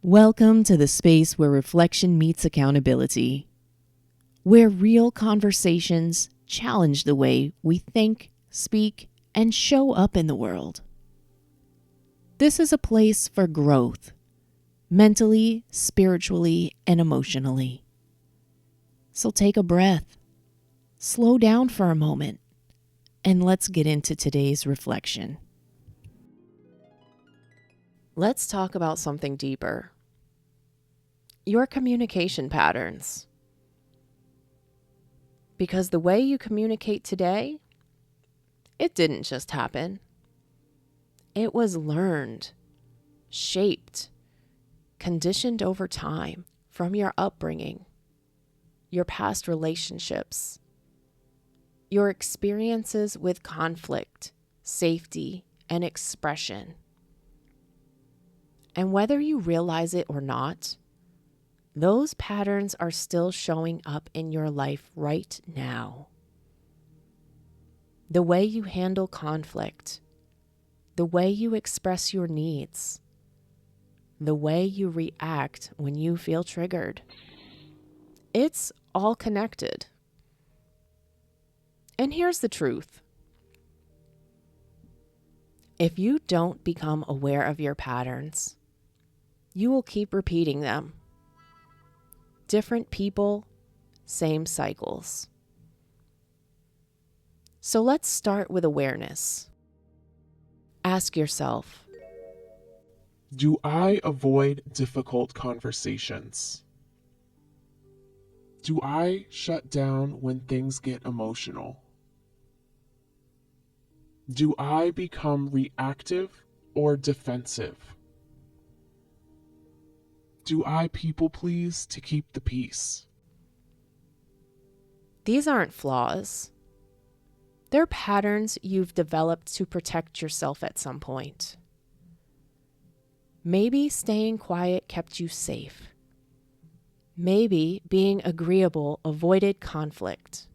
Welcome to the space where reflection meets accountability, where real conversations challenge the way we think, speak, and show up in the world. This is a place for growth, mentally, spiritually, and emotionally. So take a breath, slow down for a moment, and let's get into today's reflection. Let's talk about something deeper. Your communication patterns. Because the way you communicate today, it didn't just happen. It was learned, shaped, conditioned over time from your upbringing, your past relationships, your experiences with conflict, safety, and expression. And whether you realize it or not, those patterns are still showing up in your life right now. The way you handle conflict, the way you express your needs, the way you react when you feel triggered. It's all connected. And here's the truth. If you don't become aware of your patterns, you will keep repeating them. Different people, same cycles. So let's start with awareness. Ask yourself, do I avoid difficult conversations? Do I shut down when things get emotional? Do I become reactive or defensive? Do I people please to keep the peace? these aren't flaws. They're patterns you've developed to protect yourself at some point. Maybe staying quiet kept you safe. Maybe being agreeable avoided conflict.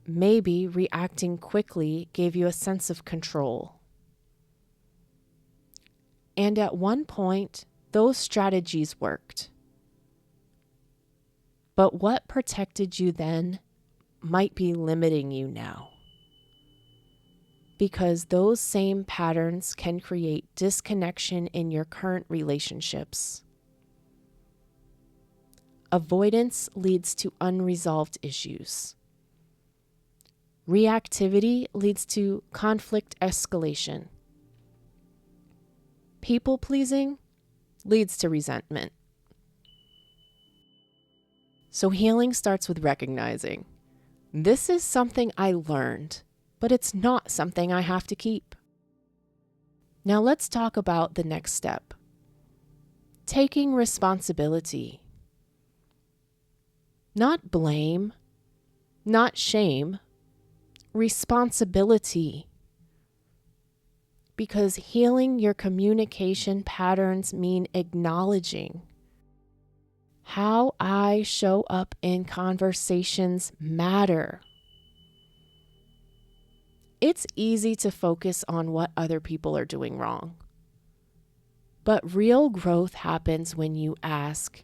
Maybe reacting quickly gave you a sense of control. And at one point, those strategies worked. But what protected you then might be limiting you now. Because those same patterns can create disconnection in your current relationships. Avoidance leads to unresolved issues. Reactivity leads to conflict escalation. People-pleasing leads to resentment. So healing starts with recognizing, this is something I learned, but it's not something I have to keep. Now let's talk about the next step. Taking responsibility. Not blame, not shame, responsibility. Because healing your communication patterns mean acknowledging how I show up in conversations matter. It's easy to focus on what other people are doing wrong. But real growth happens when you ask,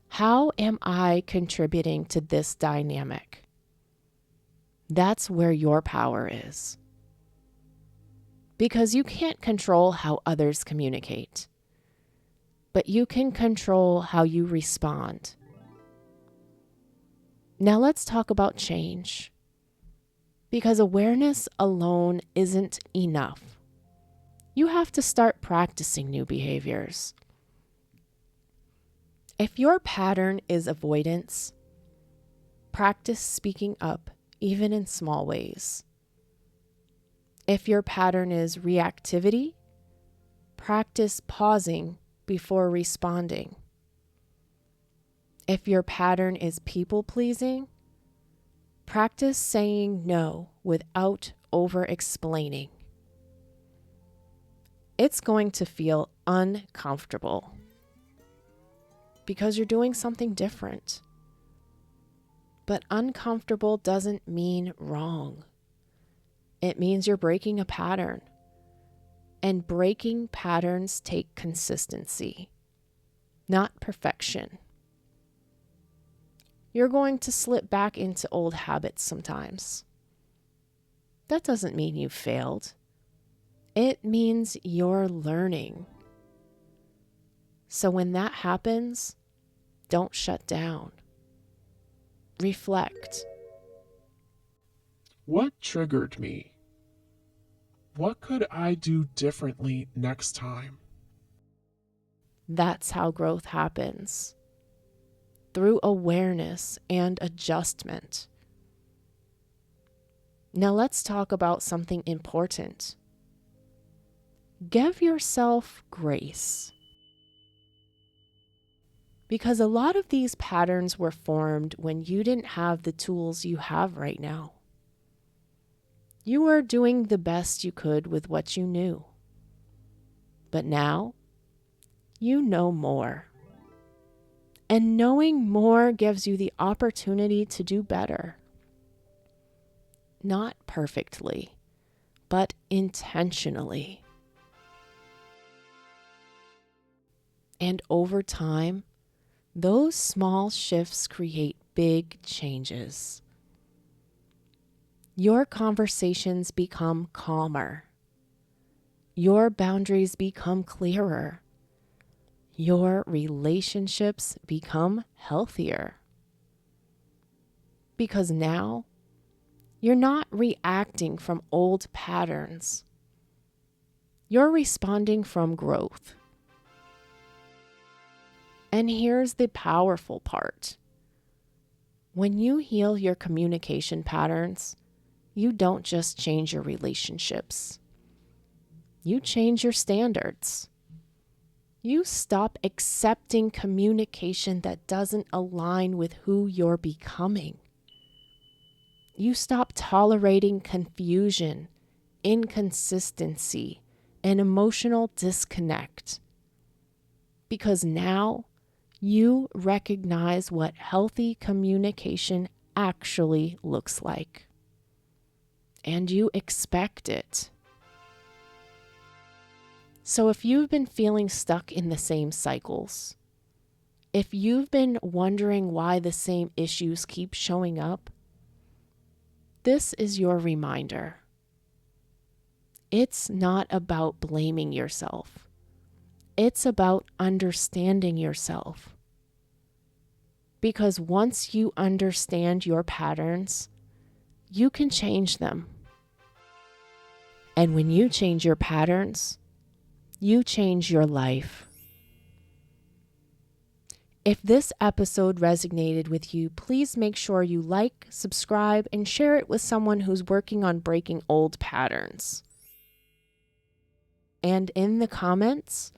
how am I contributing to this dynamic? That's where your power is. Because you can't control how others communicate, but you can control how you respond. Now let's talk about change. Because awareness alone isn't enough. You have to start practicing new behaviors. If your pattern is avoidance, practice speaking up, even in small ways. If your pattern is reactivity, practice pausing before responding. If your pattern is people-pleasing, practice saying no without over-explaining. It's going to feel uncomfortable because you're doing something different. But uncomfortable doesn't mean wrong. It means you're breaking a pattern. And breaking patterns take consistency, not perfection. You're going to slip back into old habits sometimes. That doesn't mean you failed. It means you're learning. So when that happens, don't shut down. Reflect. What triggered me? What could I do differently next time? That's how growth happens. Through awareness and adjustment. Now let's talk about something important. Give yourself grace. Because a lot of these patterns were formed when you didn't have the tools you have right now. You were doing the best you could with what you knew. But now, you know more. And knowing more gives you the opportunity to do better. Not perfectly, but intentionally. And over time, those small shifts create big changes. Your conversations become calmer. Your boundaries become clearer. Your relationships become healthier. Because now, you're not reacting from old patterns. You're responding from growth. And here's the powerful part. When you heal your communication patterns, you don't just change your relationships. You change your standards. You stop accepting communication that doesn't align with who you're becoming. You stop tolerating confusion, inconsistency, and emotional disconnect. Because now you recognize what healthy communication actually looks like. And you expect it. So if you've been feeling stuck in the same cycles, if you've been wondering why the same issues keep showing up, this is your reminder. It's not about blaming yourself. It's about understanding yourself. Because once you understand your patterns, you can change them. And when you change your patterns, you change your life. If this episode resonated with you, please make sure you like, subscribe, and share it with someone who's working on breaking old patterns. And in the comments,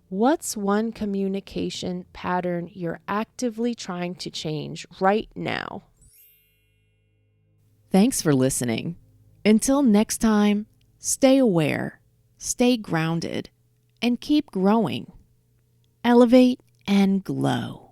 what's one communication pattern you're actively trying to change right now? Thanks for listening. Until next time, stay aware, stay grounded, and keep growing. Elevate and glow.